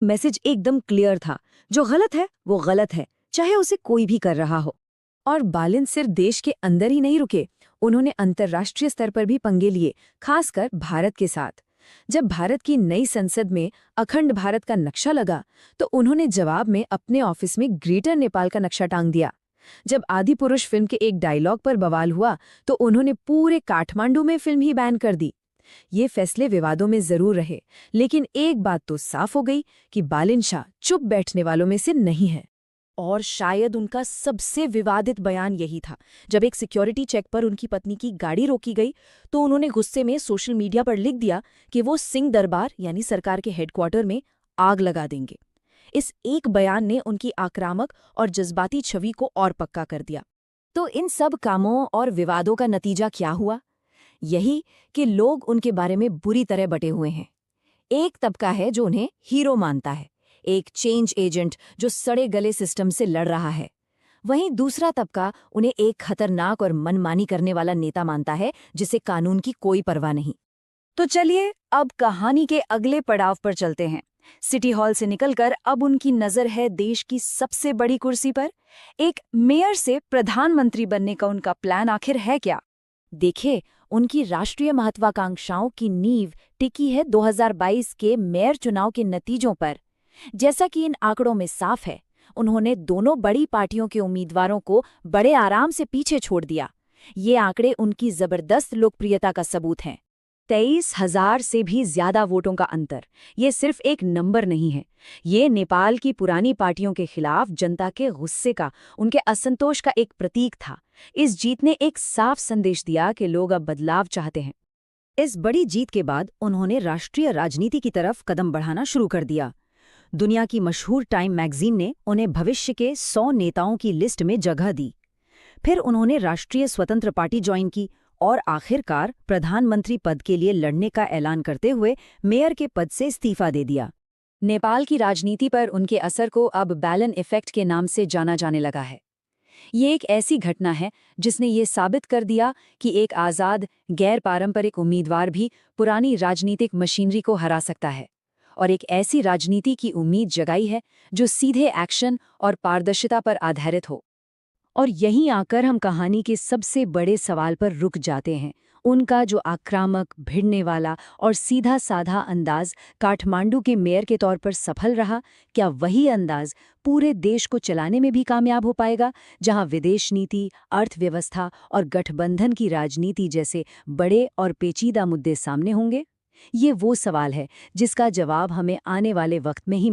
Message एकदम clear था, जो गलत है वो गलत है, चाहे उसे कोई भी कर रहा हो। और बालिन सिर्फ देश के अंदर ही नहीं रुके, उन्होंने अंतर्राष्ट्रीय स्तर पर भी पंगे लिए, खासकर भारत के साथ। जब भारत की नई संसद में अखंड भारत का नक्शा लगा, तो उन्होंने जवाब में अपने ऑफिस में ग्रेटर नेपाल का नक्शा टांग दिया। जब आदिपुरुष फिल्म के एक डायलॉग पर बवाल हुआ, तो उन्होंने पूरे काठमांडू में फिल्म ही बैन कर दी। ये फैसले विवादों में जरूर रहे, लेकिन एक बात तो साफ हो गई कि बालिन शाह चुप बैठने वालों में से नहीं है। और शायद उनका सबसे विवादित बयान यही था, जब एक सिक्योरिटी चेक पर उनकी पत्नी की गाड़ी रोकी गई, तो उन्होंने गुस्से में सोशल मीडिया पर लिख दिया कि वो सिंह दरबार यानी सरकार के हेडक्वार्टर में आग लगा देंगे। इस एक बयान ने उनकी आक्रामक और जज्बाती छवि को और पक्का कर दिया। तो इन सब कामों और विवादों का नतीजा क्या हुआ? यही कि लोग उनके बारे में बुरी तरह बटे हुए हैं। एक तबका है जो उन्हें हीरो मानता है, एक चेंज एजेंट जो सड़े गले सिस्टम से लड़ रहा है। वहीं दूसरा तबका उन्हें एक खतरनाक और मनमानी करने वाला नेता मानता है, जिसे कानून की कोई परवाह नहीं। तो चलिए अब कहानी के अगले पड़ाव पर चलते हैं। सिटी हॉल से निकलकर अब उनकी नजर है देश की सबसे बड़ी कुर्सी पर। एक मेयर से प्रधानमंत्री बनने का उनका प्लान आखिर है क्या? देखिए, उनकी राष्ट्रीय महत्वाकांक्षाओं की नींव टिकी है 2022 के मेयर चुनाव के नतीजों पर। जैसा कि इन आंकड़ों में साफ है, उन्होंने दोनों बड़ी पार्टियों के उम्मीदवारों को बड़े आराम से पीछे छोड़ दिया। ये आंकड़े उनकी जबरदस्त लोकप्रियता का सबूत हैं। 23,000 से भी ज्यादा वोटों का अंतर, ये सिर्फ एक नंबर नहीं है। ये नेपाल की पुरानी पार्टियों के खिलाफ जनता के गुस्से का, उनके असंतोष का एक प्रतीक था। इस जीत ने एक साफ संदेश दिया कि लोग अब बदलाव चाहते हैं। इस बड़ी जीत के बाद उन्होंने राष्ट्रीय राजनीति की तरफ कदम बढ़ाना शुरू कर दिया। दुनिया की मशहूर टाइम मैगजीन ने उन्हें भविष्य के 100 नेताओं की लिस्ट में जगह दी। फिर उन्होंने राष्ट्रीय स्वतंत्र पार्टी ज्वाइन की और आखिरकार प्रधानमंत्री पद के लिए लड़ने का ऐलान करते हुए मेयर के पद से इस्तीफा दे दिया। नेपाल की राजनीति पर उनके असर को अब बैलन इफेक्ट के नाम से जाना जाने लगा है। ये एक ऐसी घटना है जिसने ये साबित कर दिया कि एक आज़ाद, गैर पारंपरिक उम्मीदवार भी पुरानी राजनीतिक मशीनरी को हरा सकता है, और एक ऐसी राजनीति की उम्मीद जगाई है जो सीधे एक्शन और पारदर्शिता पर आधारित हो। और यहीं आकर हम कहानी के सबसे बड़े सवाल पर रुक जाते हैं। उनका जो आक्रामक, भिड़ने वाला और सीधा साधा अंदाज काठमांडू के मेयर के तौर पर सफल रहा, क्या वही अंदाज पूरे देश को चलाने में भी कामयाब हो पाएगा, जहां विदेश नीति, अर्थव्यवस्था और गठबंधन की राजनीति जैसे बड़े और पेचीदा मुद्दे सामने होंगे? ये वो सवाल है जिसका जवाब हमें आने वाले वक्त में ही